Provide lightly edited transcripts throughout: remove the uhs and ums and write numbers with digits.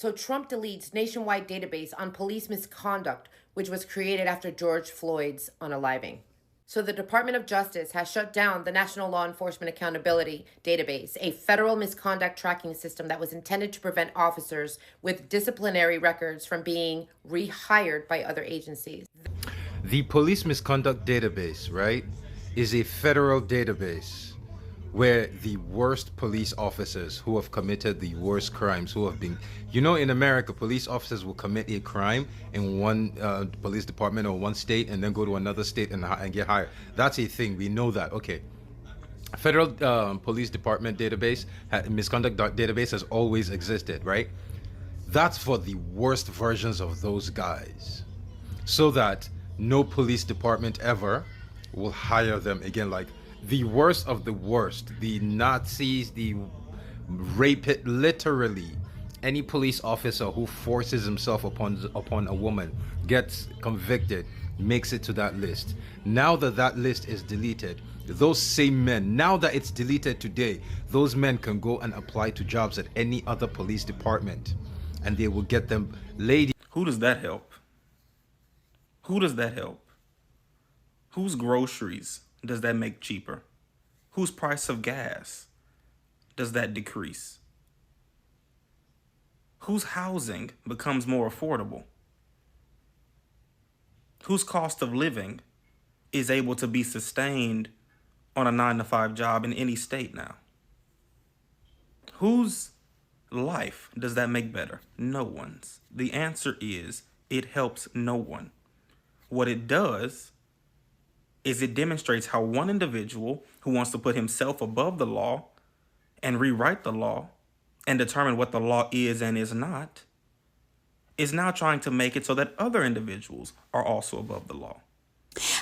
So Trump deletes nationwide database on police misconduct, which was created after George Floyd's unaliving. So the Department of Justice has shut down the National Law Enforcement Accountability Database, a federal misconduct tracking system that was intended to prevent officers with disciplinary records from being rehired by other agencies. The police misconduct database, right, is a federal database where the worst police officers who have committed the worst crimes, who have been, in America, police officers will commit a crime in one police department or one state and then go to another state and get hired. That's a thing. We know that. Okay. Federal police department database, misconduct database has always existed, right? That's for the worst versions of those guys, so that no police department ever will hire them again. Like the worst of the worst, the Nazis, the rapists, literally any police officer who forces himself upon a woman gets convicted, makes it to that list. Now that list is deleted, those same men, now that it's deleted today, those men can go and apply to jobs at any other police department, and they will get them ladies. Who does that help? Who does that help? Whose groceries does that make cheaper? Whose price of gas does that decrease? Whose housing becomes more affordable? Whose cost of living is able to be sustained on a 9-to-5 job in any state now? Whose life does that make better? No one's. The answer is it helps no one. What it does is it demonstrates how one individual who wants to put himself above the law and rewrite the law and determine what the law is and is not, is now trying to make it so that other individuals are also above the law.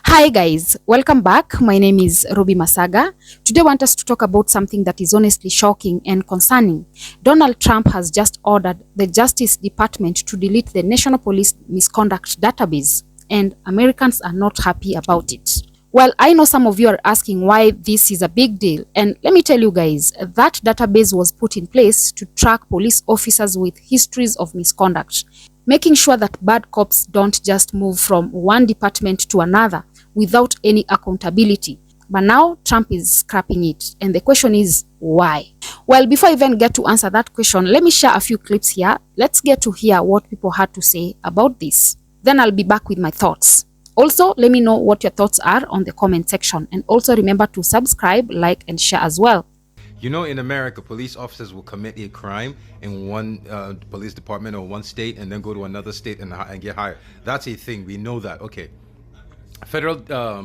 Hi guys, welcome back. My name is Ruby Masaga. Today I want us to talk about something that is honestly shocking and concerning. Donald Trump has just ordered the Justice Department to delete the National Police Misconduct Database, and Americans are not happy about it. Well, I know some of you are asking why this is a big deal, and let me tell you guys, that database was put in place to track police officers with histories of misconduct, making sure that bad cops don't just move from one department to another without any accountability. But now Trump is scrapping it, and the question is why? Well, before I even get to answer that question, let me share a few clips here. Let's get to hear what people had to say about this. Then I'll be back with my thoughts. Also, let me know what your thoughts are on the comment section, and also remember to subscribe, like, and share as well. In America, police officers will commit a crime in one police department or one state and then go to another state and get hired. That's a thing. We know that. Okay. Federal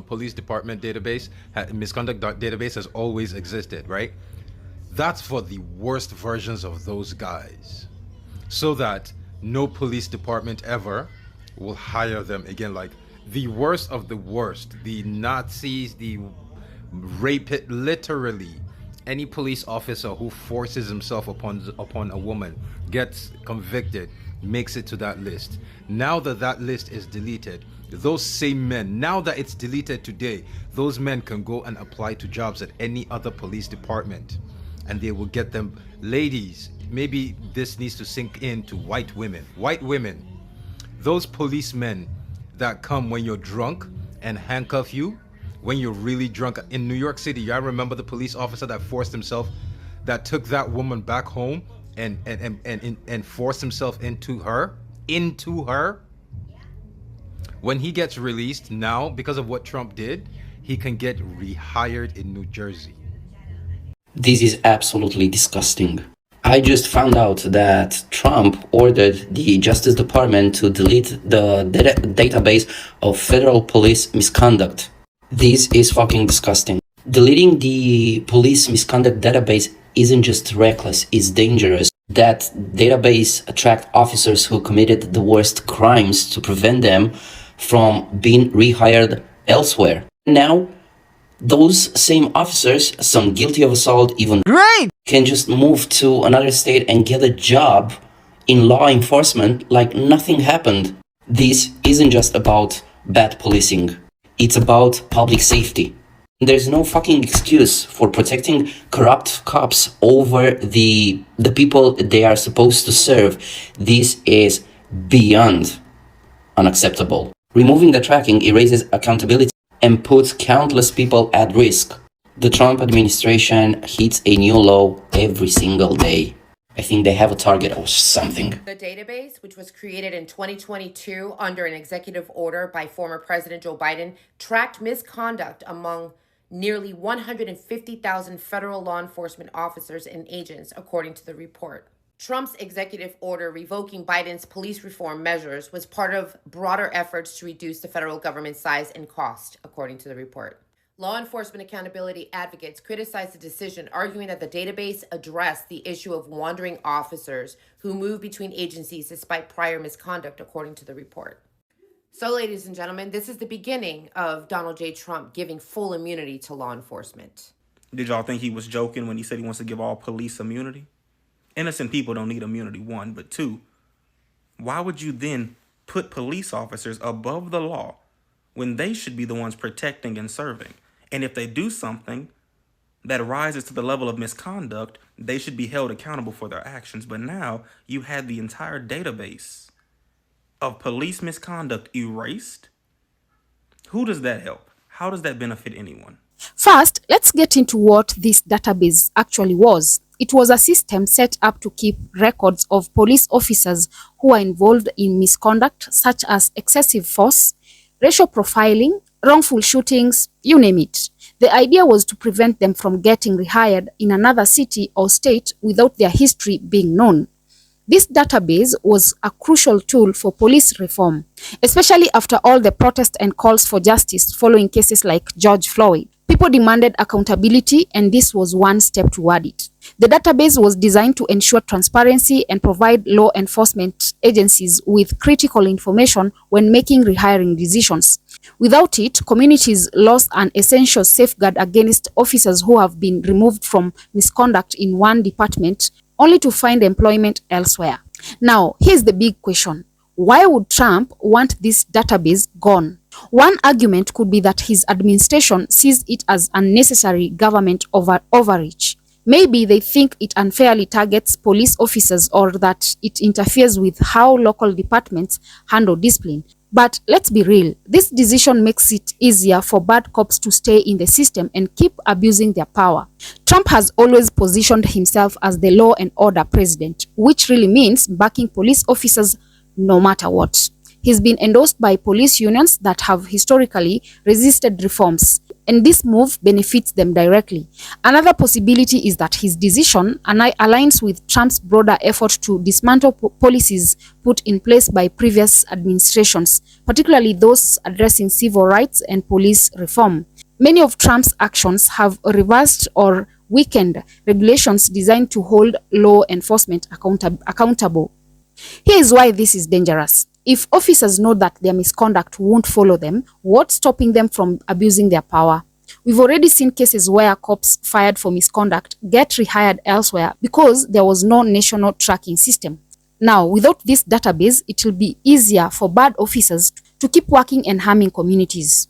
police department database, misconduct database has always existed, right? That's for the worst versions of those guys, so that no police department ever will hire them again. Like the worst of the worst, the Nazis, the rapists, literally any police officer who forces himself upon a woman gets convicted, makes it to that list. Now that list is deleted, those same men, now that it's deleted today, those men can go and apply to jobs at any other police department, and they will get them ladies. Maybe this needs to sink into white women. Those policemen that come when you're drunk and handcuff you when you're really drunk. In New York City, I remember the police officer that forced himself, that took that woman back home and forced himself into her. When he gets released now, because of what Trump did, he can get rehired in New Jersey. This is absolutely disgusting. I just found out that Trump ordered the Justice Department to delete the database of federal police misconduct. This is fucking disgusting. Deleting the police misconduct database isn't just reckless, it's dangerous. That database attracts officers who committed the worst crimes to prevent them from being rehired elsewhere. Now, those same officers, some guilty of assault, even can just move to another state and get a job in law enforcement like nothing happened. This isn't just about bad policing. It's about public safety. There's no fucking excuse for protecting corrupt cops over the people they are supposed to serve. This is beyond unacceptable. Removing the tracking erases accountability and puts countless people at risk. The Trump administration hits a new low every single day. I think they have a target or something. The database, which was created in 2022 under an executive order by former President Joe Biden, tracked misconduct among nearly 150,000 federal law enforcement officers and agents, according to the report. Trump's executive order revoking Biden's police reform measures was part of broader efforts to reduce the federal government's size and cost, according to the report. Law enforcement accountability advocates criticized the decision, arguing that the database addressed the issue of wandering officers who move between agencies despite prior misconduct, according to the report. So, ladies and gentlemen, this is the beginning of Donald J. Trump giving full immunity to law enforcement. Did y'all think he was joking when he said he wants to give all police immunity? Innocent people don't need immunity, one, but two, why would you then put police officers above the law when they should be the ones protecting and serving? And if they do something that rises to the level of misconduct, they should be held accountable for their actions. But now you had the entire database of police misconduct erased. Who does that help? How does that benefit anyone? First, let's get into what this database actually was. It was a system set up to keep records of police officers who are involved in misconduct such as excessive force, racial profiling, wrongful shootings, you name it. The idea was to prevent them from getting rehired in another city or state without their history being known. This database was a crucial tool for police reform, especially after all the protests and calls for justice following cases like George Floyd. People demanded accountability, and this was one step toward it. The database was designed to ensure transparency and provide law enforcement agencies with critical information when making rehiring decisions. Without it, communities lost an essential safeguard against officers who have been removed from misconduct in one department only to find employment elsewhere. Now, here's the big question. Why would Trump want this database gone? One argument could be that his administration sees it as unnecessary government overreach. Maybe they think it unfairly targets police officers or that it interferes with how local departments handle discipline. But let's be real, this decision makes it easier for bad cops to stay in the system and keep abusing their power. Trump has always positioned himself as the law and order president, which really means backing police officers no matter what. He's been endorsed by police unions that have historically resisted reforms, and this move benefits them directly. Another possibility is that his decision aligns with Trump's broader effort to dismantle policies put in place by previous administrations, particularly those addressing civil rights and police reform. Many of Trump's actions have reversed or weakened regulations designed to hold law enforcement accountable. Here is why this is dangerous. If officers know that their misconduct won't follow them, what's stopping them from abusing their power? We've already seen cases where cops fired for misconduct get rehired elsewhere because there was no national tracking system. Now, without this database, it will be easier for bad officers to keep working and harming communities.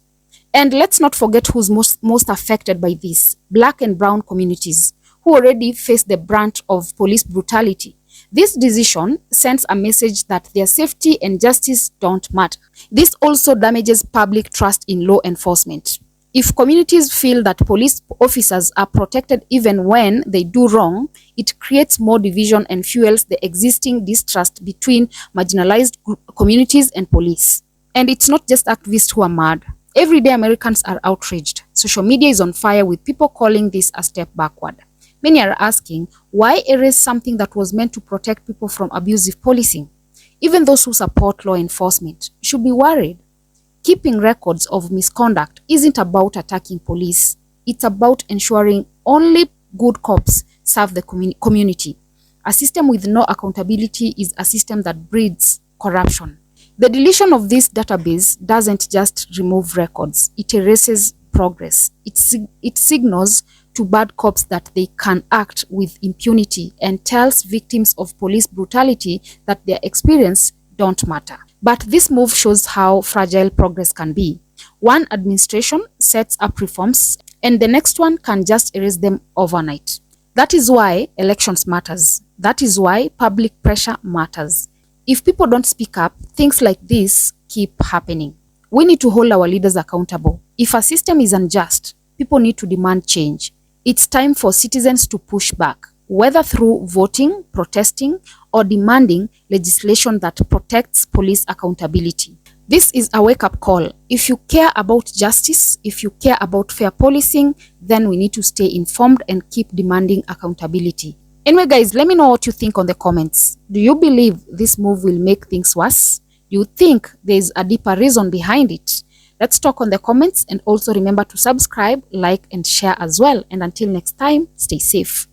And let's not forget who's most affected by this: Black and brown communities, who already face the brunt of police brutality. This decision sends a message that their safety and justice don't matter. This also damages public trust in law enforcement. If communities feel that police officers are protected even when they do wrong, it creates more division and fuels the existing distrust between marginalized communities and police. And it's not just activists who are mad. Everyday Americans are outraged. Social media is on fire with people calling this a step backward. Many are asking, why erase something that was meant to protect people from abusive policing? Even those who support law enforcement should be worried. Keeping records of misconduct isn't about attacking police. It's about ensuring only good cops serve the community. A system with no accountability is a system that breeds corruption. The deletion of this database doesn't just remove records, it erases progress. It signals to bad cops that they can act with impunity and tells victims of police brutality that their experience don't matter. But this move shows how fragile progress can be. One administration sets up reforms, and the next one can just erase them overnight. That is why elections matters. That is why public pressure matters. If people don't speak up, things like this keep happening. We need to hold our leaders accountable. If a system is unjust, people need to demand change. It's time for citizens to push back, whether through voting, protesting, or demanding legislation that protects police accountability. This is a wake-up call. If you care about justice, if you care about fair policing, then we need to stay informed and keep demanding accountability. Anyway, guys, let me know what you think on the comments. Do you believe this move will make things worse? Do you think there's a deeper reason behind it? Let's talk on the comments, and also remember to subscribe, like, and share as well. And until next time, stay safe.